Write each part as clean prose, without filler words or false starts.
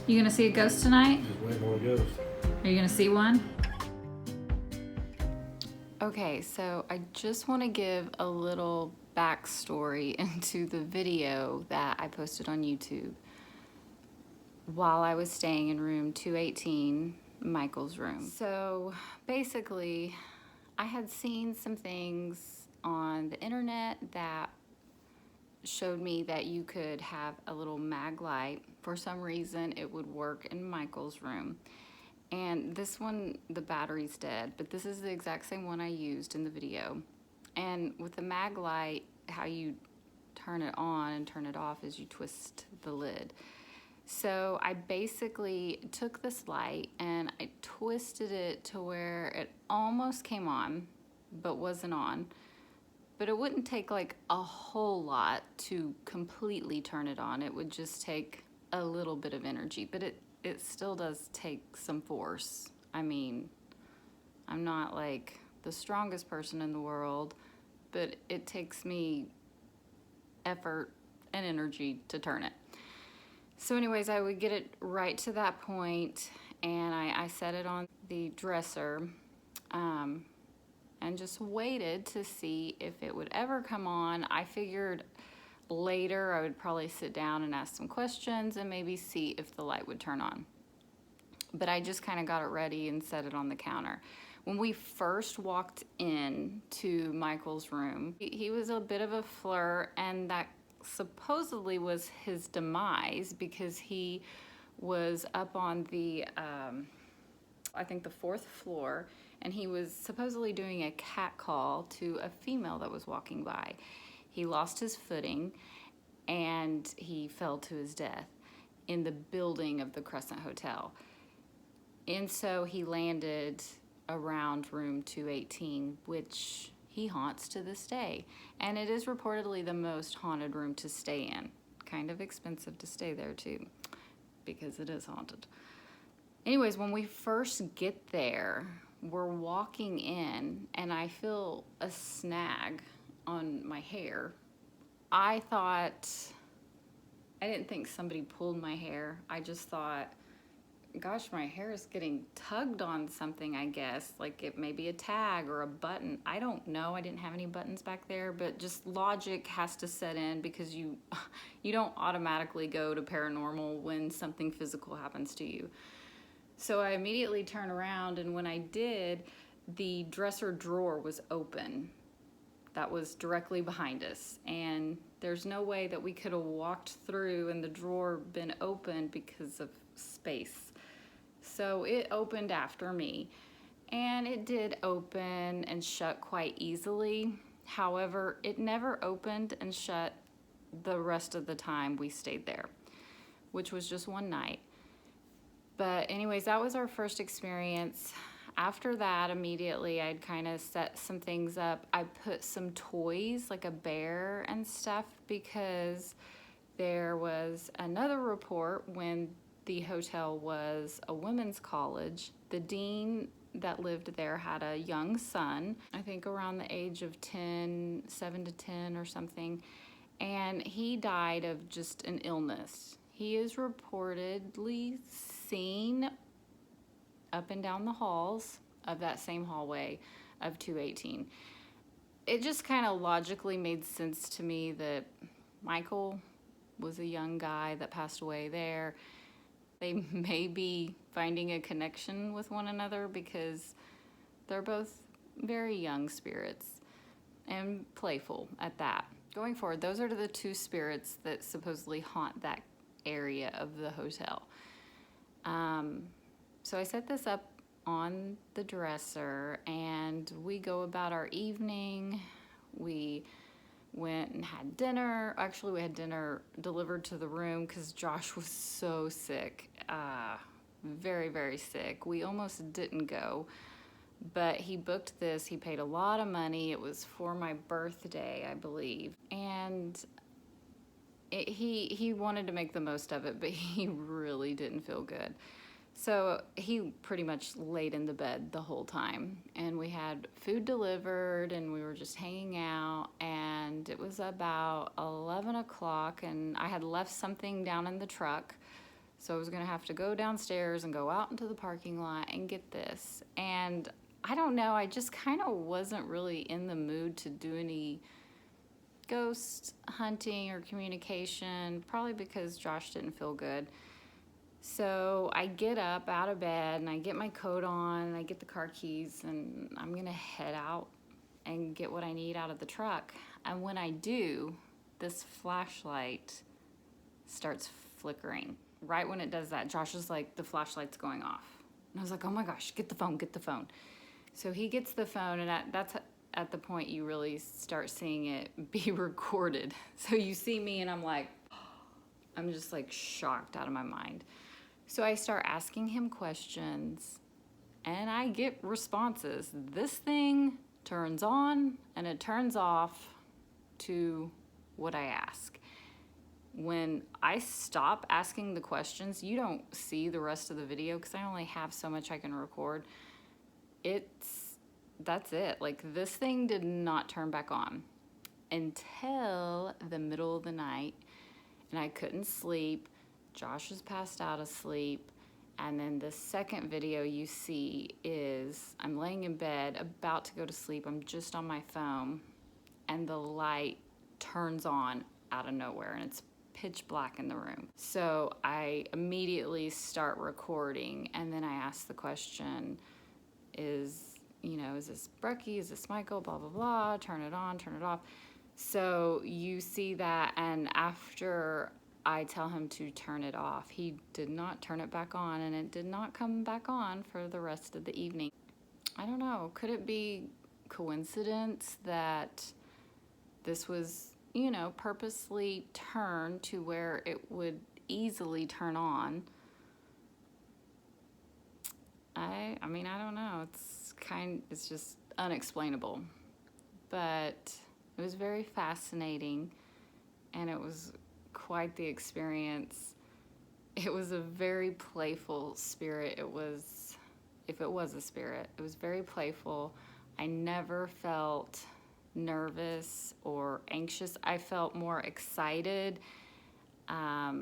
You gonna see a ghost tonight? Just waiting on a ghost. Are you gonna see one? Okay, so I just want to give a little backstory into the video that I posted on YouTube while I was staying in room 218, Michael's room. So basically, I had seen some things on the internet that showed me that you could have a little mag light. For some reason, it would work in Michael's room. And this one, the battery's dead, but this is the exact same one I used in the video. And with the mag light, how you turn it on and turn it off is you twist the lid. So I basically took this light and I twisted it to where it almost came on, but wasn't on. But it wouldn't take like a whole lot to completely turn it on. It would just take a little bit of energy, but it still does take some force. I mean, I'm not like the strongest person in the world, but it takes me effort and energy to turn it. So anyways, I would get it right to that point, and I set it on the dresser and just waited to see if it would ever come on. I figured later I would probably sit down and ask some questions and maybe see if the light would turn on. But I just kind of got it ready and set it on the counter. When we first walked in to Michael's room, he was a bit of a flirt, and that supposedly was his demise because he was up on the, I think the 4th floor, and he was supposedly doing a cat call to a female that was walking by. He lost his footing and he fell to his death in the building of the Crescent Hotel. And so he landed around room 218, which he haunts to this day. And it is reportedly the most haunted room to stay in. Kind of expensive to stay there too, because it is haunted. Anyways, when we first get there, we're walking in and I feel a snag on my hair. I didn't think somebody pulled my hair. I just thought, gosh, my hair is getting tugged on something, I guess. Like it may be a tag or a button. I don't know. I didn't have any buttons back there, but just logic has to set in because you don't automatically go to paranormal when something physical happens to you. So I immediately turned around, and when I did, the dresser drawer was open. That was directly behind us, and there's no way that we could have walked through and the drawer been open because of space. So it opened after me, and it did open and shut quite easily. However, it never opened and shut the rest of the time we stayed there, which was just one night. But anyways, that was our first experience. After that, immediately, I'd kind of set some things up. I put some toys, like a bear and stuff, because there was another report when the hotel was a women's college. The dean that lived there had a young son, I think around the age of 7 to 10 or something, and he died of just an illness. He is reportedly seen up and down the halls of that same hallway of 218. It just kind of logically made sense to me that Michael was a young guy that passed away there. They may be finding a connection with one another because they're both very young spirits and playful at that. Going forward, those are the two spirits that supposedly haunt that area of the hotel. So I set this up on the dresser, and we go about our evening. We went and had dinner. Actually, we had dinner delivered to the room because Josh was so sick, very, very sick. We almost didn't go, but he booked this. He paid a lot of money. It was for my birthday, I believe, and he wanted to make the most of it, but he really didn't feel good. So he pretty much laid in the bed the whole time, and we had food delivered, and we were just hanging out, and it was about 11 o'clock, and I had left something down in the truck, So I was gonna have to go downstairs and go out into the parking lot and get this. And I don't know, I just kind of wasn't really in the mood to do any ghost hunting or communication, probably because Josh didn't feel good. So I get up out of bed and I get my coat on and I get the car keys and I'm gonna head out and get what I need out of the truck. And when I do, this flashlight starts flickering. Right when it does that, Josh is like, the flashlight's going off. And I was like, oh my gosh, get the phone, get the phone. So he gets the phone, and that's at the point you really start seeing it be recorded. So you see me and I'm like, I'm just like shocked out of my mind. So I start asking him questions and I get responses. This thing turns on and it turns off to what I ask. When I stop asking the questions, you don't see the rest of the video because I only have so much I can record. That's it. Like, this thing did not turn back on until the middle of the night, and I couldn't sleep. Josh was passed out asleep. And then the second video you see is I'm laying in bed about to go to sleep. I'm just on my phone and the light turns on out of nowhere and it's pitch black in the room. So I immediately start recording and then I ask the question, is this Brecky? Is this Michael? Blah, blah, blah. Turn it on, turn it off. So you see that, and after I tell him to turn it off, he did not turn it back on, and it did not come back on for the rest of the evening. I don't know. Could it be coincidence that this was, purposely turned to where it would easily turn on? I mean, I don't know. It's just unexplainable. But it was very fascinating, and it was quite the experience. It was a very playful spirit. If it was a spirit, it was very playful. I never felt nervous or anxious. I felt more excited. I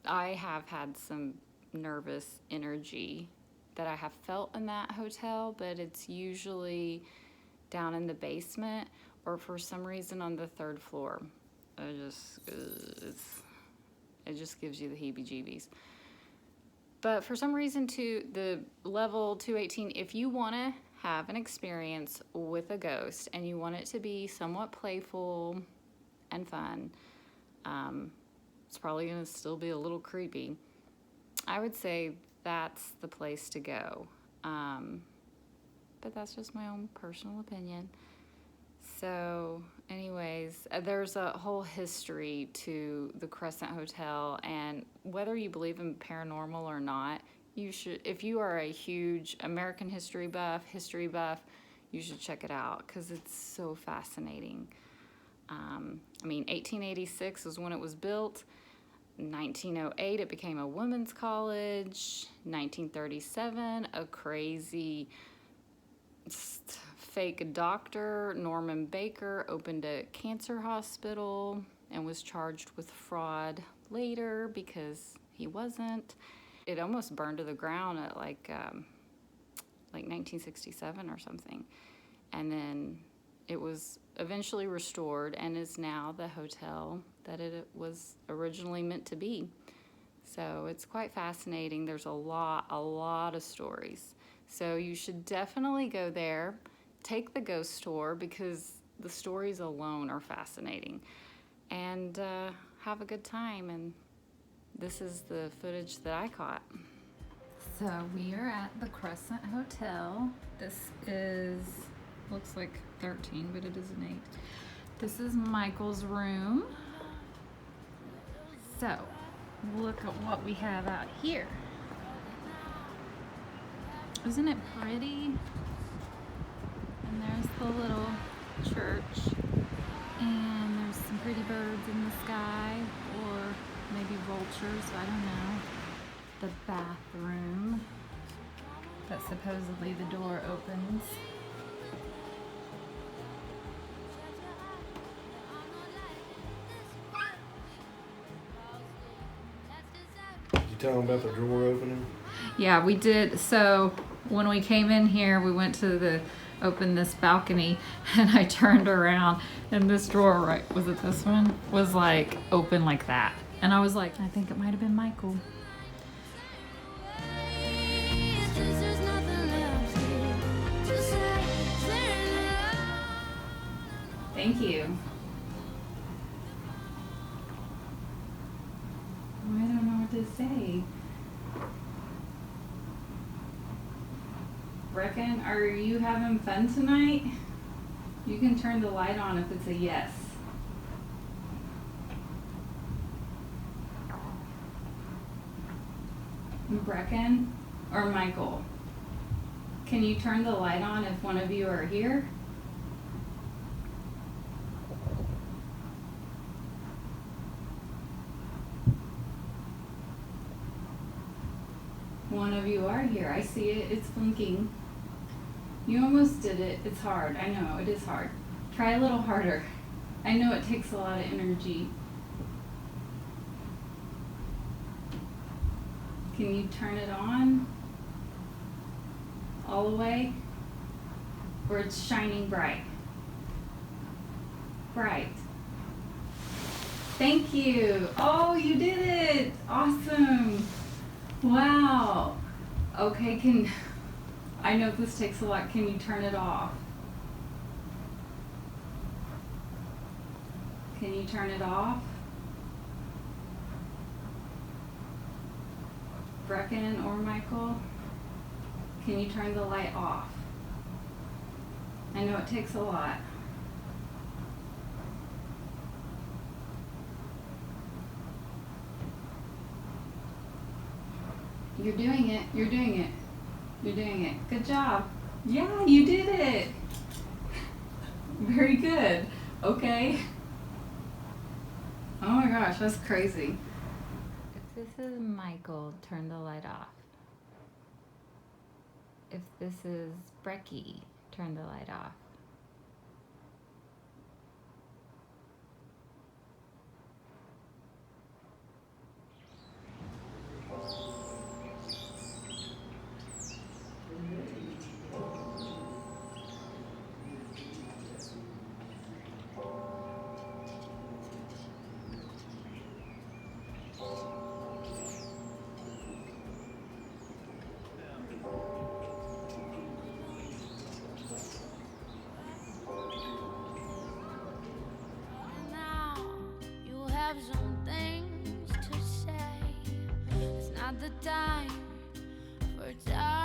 have had some nervous energy that I have felt in that hotel, but it's usually down in the basement or for some reason on the third floor. It just gives you the heebie-jeebies. But for some reason, the level 218, if you want to have an experience with a ghost and you want it to be somewhat playful and fun, it's probably going to still be a little creepy. I would say that's the place to go. But that's just my own personal opinion. So anyways, there's a whole history to the Crescent Hotel, and whether you believe in paranormal or not, you should, if you are a huge American history buff, you should check it out because it's so fascinating. 1886 is when it was built. 1908, it became a women's college. 1937, a crazy fake doctor, Norman Baker, opened a cancer hospital and was charged with fraud later because he wasn't. It almost burned to the ground at like 1967 or something. And then it was eventually restored and is now the hotel that it was originally meant to be. So it's quite fascinating. There's a lot of stories. So you should definitely go there. Take the ghost tour because the stories alone are fascinating. And have a good time. And this is the footage that I caught. So we are at the Crescent Hotel. This looks like 13, but it is an 8. This is Michael's room. So look at what we have out here. Isn't it pretty? And there's the little church. And there's some pretty birds in the sky, or maybe vultures, I don't know. The bathroom that supposedly the door opens. tell them about the drawer opening? Yeah, we did. So when we came in here, we went to open this balcony, and I turned around, and this drawer, right, was it this one? Was like open like that. And I was like, I think it might have been Michael. Thank you. I don't know what to say. Brecken, are you having fun tonight? You can turn the light on if it's a yes. Brecken or Michael? Can you turn the light on if one of you are here? One of you are here. I see it. It's blinking. You almost did it. It's hard. I know. It is hard. Try a little harder. I know it takes a lot of energy. Can you turn it on? All the way? Or it's shining bright? Bright. Thank you. Oh, you did it. Awesome. Wow. Okay, I know this takes a lot. Can you turn it off? Can you turn it off? Brecken or Michael? Can you turn the light off? I know it takes a lot. You're doing it. You're doing it. You're doing it. Good job. Yeah, you did it. Very good. Okay. Oh my gosh, that's crazy. If this is Michael, turn the light off. If this is Brecky, turn the light off. Some things to say. It's not the time for time.